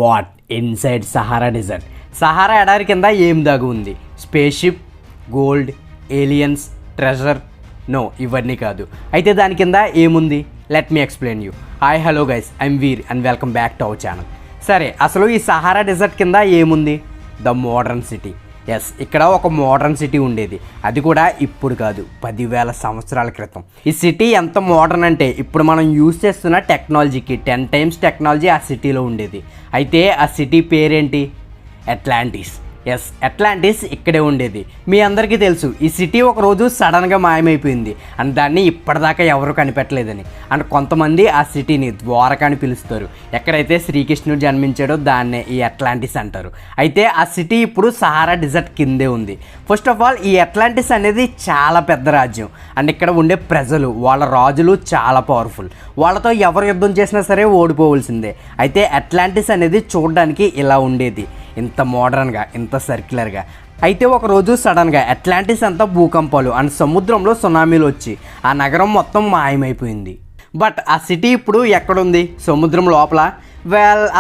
What inside Sahara desert. Sahara ఎడారి కింద ఏం దాగి ఉంది? Space ship, gold, aliens, treasure? No, ఇవన్నీ కాదు. అయితే దాని కింద ఏముంది? Let me explain you. Hi hello guys, I'm Veer and welcome back to our channel. సరే, అసలు ఈ సహారా డెజర్ట్ కింద ఏముంది? The modern city. ఎస్, ఇక్కడ ఒక మోడర్న్ సిటీ ఉండేది. అది కూడా ఇప్పుడు కాదు, 10,000 సంవత్సరాల క్రితం. ఈ సిటీ ఎంత మోడర్న్ అంటే ఇప్పుడు మనం యూజ్ చేస్తున్న టెక్నాలజీకి 10 times టెక్నాలజీ ఆ సిటీలో ఉండేది. అయితే ఆ సిటీ పేరేంటి? అట్లాంటిస్. ఎస్, అట్లాంటిస్ ఇక్కడే ఉండేది. మీ అందరికీ తెలుసు, ఈ సిటీ ఒకరోజు సడన్గా మాయమైపోయింది అండ్ దాన్ని ఇప్పటిదాకా ఎవరు కనిపెట్టలేదని. అండ్ కొంతమంది ఆ సిటీని ద్వారక అని పిలుస్తారు. ఎక్కడైతే శ్రీకృష్ణుడు జన్మించాడో దాన్నే ఈ అట్లాంటిస్ అంటారు. అయితే ఆ సిటీ ఇప్పుడు సహారా డెజర్ట్ కిందే ఉంది. ఫస్ట్ ఆఫ్ ఆల్, ఈ అట్లాంటిస్ అనేది చాలా పెద్ద రాజ్యం అండ్ ఇక్కడ ఉండే ప్రజలు, వాళ్ళ రాజులు చాలా పవర్ఫుల్. వాళ్ళతో ఎవరు యుద్ధం చేసినా సరే ఓడిపోవలసిందే. అయితే అట్లాంటిస్ అనేది చూడడానికి ఇలా ఉండేది, ఇంత మోడర్న్గా, ఇంత సర్క్యులర్గా. అయితే ఒకరోజు సడన్గా అట్లాంటిస్ అంతా భూకంపాలు అండ్ సముద్రంలో సునామీలు వచ్చి ఆ నగరం మొత్తం మాయమైపోయింది. బట్ ఆ సిటీ ఇప్పుడు ఎక్కడుంది? సముద్రం లోపల.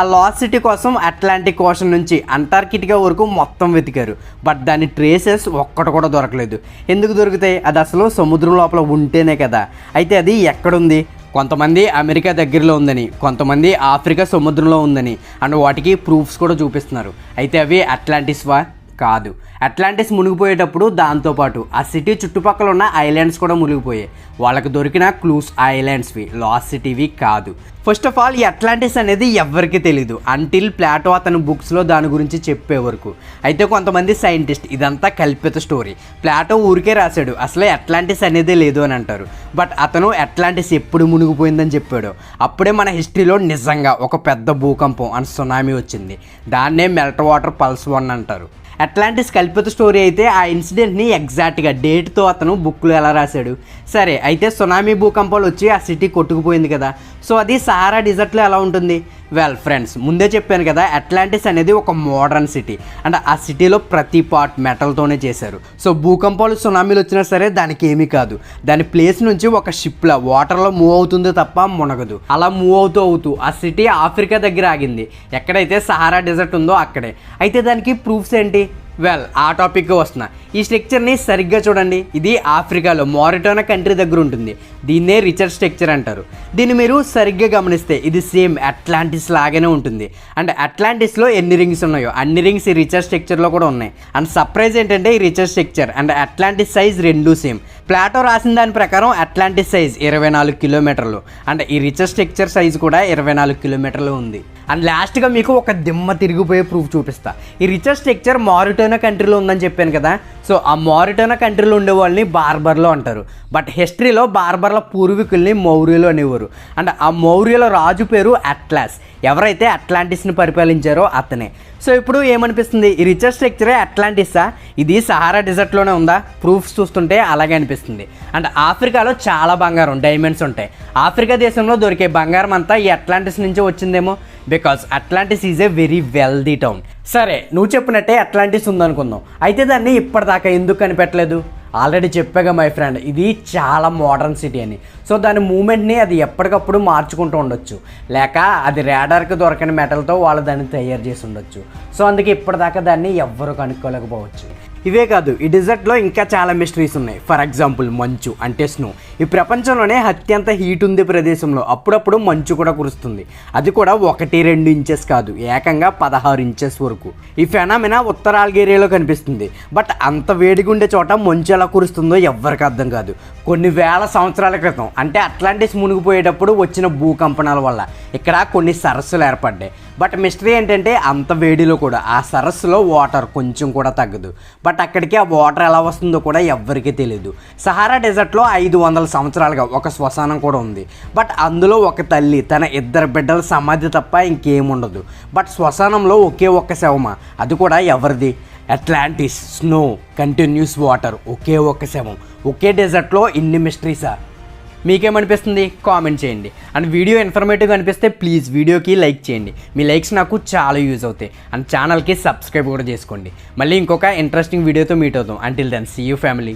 ఆ లాస్ట్ సిటీ కోసం అట్లాంటిక్ ఓషన్ నుంచి అంటార్కిటికా వరకు మొత్తం వెతికారు. బట్ దాని ట్రేసెస్ ఒక్కటి కూడా దొరకలేదు. ఎందుకు దొరుకుతాయి? అది అసలు సముద్రం లోపల ఉంటేనే కదా. అయితే అది ఎక్కడుంది? కొంతమంది అమెరికా దగ్గరలో ఉందని, కొంతమంది ఆఫ్రికా సముద్రంలో ఉందని అండ్ వాటికి ప్రూఫ్స్ కూడా చూపిస్తున్నారు. అయితే అవి అట్లాంటిస్వా? కాదు. అట్లాంటిస్ మునిగిపోయేటప్పుడు దాంతోపాటు ఆ సిటీ చుట్టుపక్కల ఉన్న ఐలాండ్స్ కూడా మునిగిపోయాయి. వాళ్ళకి దొరికిన క్లూస్ ఆ ఐలాండ్స్వి, లాస్ట్ సిటీవి కాదు. ఫస్ట్ ఆఫ్ ఆల్, ఈ అట్లాంటిస్ అనేది ఎవరికి తెలీదు అంటిల్ ప్లాటో అతని బుక్స్లో దాని గురించి చెప్పే వరకు. అయితే కొంతమంది సైంటిస్ట్ ఇదంతా కల్పిత స్టోరీ, ప్లాటో ఊరికే రాశాడు, అసలే అట్లాంటిస్ అనేదే లేదు అని అంటారు. బట్ అతను అట్లాంటిస్ ఎప్పుడు మునిగిపోయిందని చెప్పాడు. అప్పుడే మన హిస్టరీలో నిజంగా ఒక పెద్ద భూకంపం అండ్ సునామీ వచ్చింది. దాన్నే మెల్ట్ వాటర్ పల్స్ 1 అంటారు. అట్లాంటిస్ కల్పిత స్టోరీ అయితే ఆ ఇన్సిడెంట్ని ఎగ్జాక్ట్గా డేట్తో అతను బుక్లో ఎలా రాశాడు? సరే, అయితే సునామీ భూకంపాలు వచ్చి ఆ సిటీ కొట్టుకుపోయింది కదా. సో అది సహారా డెజర్ట్లో ఎలా ఉంటుంది? వెల్ ఫ్రెండ్స్, ముందే చెప్పాను కదా, అట్లాంటిస్ అనేది ఒక మోడర్న్ సిటీ అండ్ ఆ సిటీలో ప్రతి పార్ట్ మెటల్తోనే చేశారు. సో భూకంపాలు, సునామీలు వచ్చినా సరే దానికి ఏమీ కాదు. దాని ప్లేస్ నుంచి ఒక షిప్లా వాటర్లో మూవ్ అవుతుంది తప్ప మునగదు. అలా మూవ్ అవుతూ ఆ సిటీ ఆఫ్రికా దగ్గర ఆగింది, ఎక్కడైతే సహారా డెజర్ట్ ఉందో అక్కడే. అయితే దానికి ప్రూఫ్స్ ఏంటి? వెల్, ఆ టాపిక్కి వస్తున్నా. ఈ స్ట్రక్చర్ని సరిగ్గా చూడండి. ఇది ఆఫ్రికాలో మారిటానా కంట్రీ దగ్గర ఉంటుంది. దీన్నే రిచట్ స్ట్రక్చర్ అంటారు. దీన్ని మీరు సరిగ్గా గమనిస్తే ఇది సేమ్ అట్లాంటిస్ లాగానే ఉంటుంది. అండ్ అట్లాంటిస్లో ఎన్ని రింగ్స్ ఉన్నాయో అన్ని రింగ్స్ ఈ రిచట్ స్ట్రక్చర్లో కూడా ఉన్నాయి. అండ్ సర్ప్రైజ్ ఏంటంటే ఈ రిచట్ స్ట్రక్చర్ అండ్ అట్లాంటిస్ సైజ్ రెండూ సేమ్. ప్లాటో రాసిన దాని ప్రకారం అట్లాంటిస్ సైజ్ 24 కిలోమీటర్లు అండ్ ఈ రిచట్ స్ట్రక్చర్ సైజ్ కూడా 24 కిలోమీటర్లు ఉంది. అండ్ లాస్ట్గా మీకు ఒక దిమ్మ తిరిగిపోయే ప్రూఫ్ చూపిస్తా. ఈ రిచట్ స్ట్రక్చర్ మారిటానా కంట్రీలో ఉందని చెప్పాను కదా. సో ఆ మారిటానా కంట్రీలో ఉండే వాళ్ళని బార్బర్లో అంటారు. బట్ హిస్టరీలో బార్బర్ల పూర్వీకుల్ని మౌర్యులు అనేవారు. అండ్ ఆ మౌర్యుల రాజు పేరు అట్లాస్. ఎవరైతే అట్లాంటిస్ని పరిపాలించారో అతనే. సో ఇప్పుడు ఏమనిపిస్తుంది? ఈ రిచట్ స్ట్రక్చరే అట్లాంటిసా? ఇది సహారా డెజర్ట్లోనే ఉందా? ప్రూఫ్స్ చూస్తుంటే అలాగే అనిపిస్తుంది. అండ్ ఆఫ్రికాలో చాలా బంగారం, డైమండ్స్ ఉంటాయి. ఆఫ్రికా దేశంలో దొరికే బంగారం అంతా ఈ అట్లాంటిస్ నుంచి వచ్చిందేమో. Because Atlantis is a very wealthy town. సరే, నువ్వు చెప్పినట్టే అట్లాంటిస్ ఉందనుకుందాం. అయితే దాన్ని ఇప్పటిదాకా ఎందుకు కనిపెట్టలేదు? ఆల్రెడీ చెప్పాగా మై ఫ్రెండ్, ఇది చాలా మోడర్న్ సిటీ అని. సో దాని మూమెంట్ని అది ఎప్పటికప్పుడు మార్చుకుంటూ ఉండొచ్చు, లేక అది రాడార్కి దొరకని మెటల్తో వాళ్ళు దాన్ని తయారు చేసి ఉండొచ్చు. సో అందుకే ఇప్పటిదాకా దాన్ని ఎవ్వరూ కనుక్కోలేకపోవచ్చు. ఇవే కాదు, ఈ డెజర్ట్లో ఇంకా చాలా మిస్టరీస్ ఉన్నాయి. ఫర్ ఎగ్జాంపుల్, మంచు అంటే స్నో. ఈ ప్రపంచంలోనే అత్యంత హీట్ ఉంది ప్రదేశంలో అప్పుడప్పుడు మంచు కూడా కురుస్తుంది. అది కూడా 1-2 ఇంచెస్ కాదు, ఏకంగా 16 ఇంచెస్ వరకు. ఈ ఫెనామినా ఉత్తర అల్గేరియాలో కనిపిస్తుంది. బట్ అంత వేడిగా ఉండే చోట మంచు ఎలా కురుస్తుందో ఎవ్వరికి అర్థం కాదు. కొన్ని వేల సంవత్సరాల క్రితం, అంటే అట్లాంటిస్ మునిగిపోయేటప్పుడు వచ్చిన భూకంపనాల వల్ల ఇక్కడ కొన్ని సరస్సులు ఏర్పడ్డాయి. బట్ మిస్టరీ ఏంటంటే అంత వేడిలో కూడా ఆ సరస్సులో వాటర్ కొంచెం కూడా తగ్గదు. బట్ అక్కడికి ఆ వాటర్ ఎలా వస్తుందో కూడా ఎవ్వరికీ తెలియదు. సహారా డెజర్ట్లో 500 సంవత్సరాలుగా ఒక శ్మశానం కూడా ఉంది. బట్ అందులో ఒక తల్లి తన 2 బిడ్డల సమాధి తప్ప ఇంకేముండదు. బట్ శ్మశానంలో ఒకే ఒక్క శవమా? అది కూడా ఎవరిది? అట్లాంటిస్, స్నో, కంటిన్యూస్ వాటర్, ఒకే ఒక్క శవం. ఒకే డెజర్ట్లో ఇన్ని మిస్టరీసా? మీకేమనిపిస్తుంది? కామెంట్ చేయండి. అండ్ వీడియో ఇన్ఫర్మేటివ్గా అనిపిస్తే ప్లీజ్ వీడియోకి లైక్ చేయండి. మీ లైక్స్ నాకు చాలా యూజ్ అవుతాయి. అండ్ ఛానల్కి సబ్స్క్రైబ్ కూడా చేసుకోండి. మళ్ళీ ఇంకొక ఇంట్రెస్టింగ్ వీడియోతో మీట్ అవుతాం. Until then, see you family.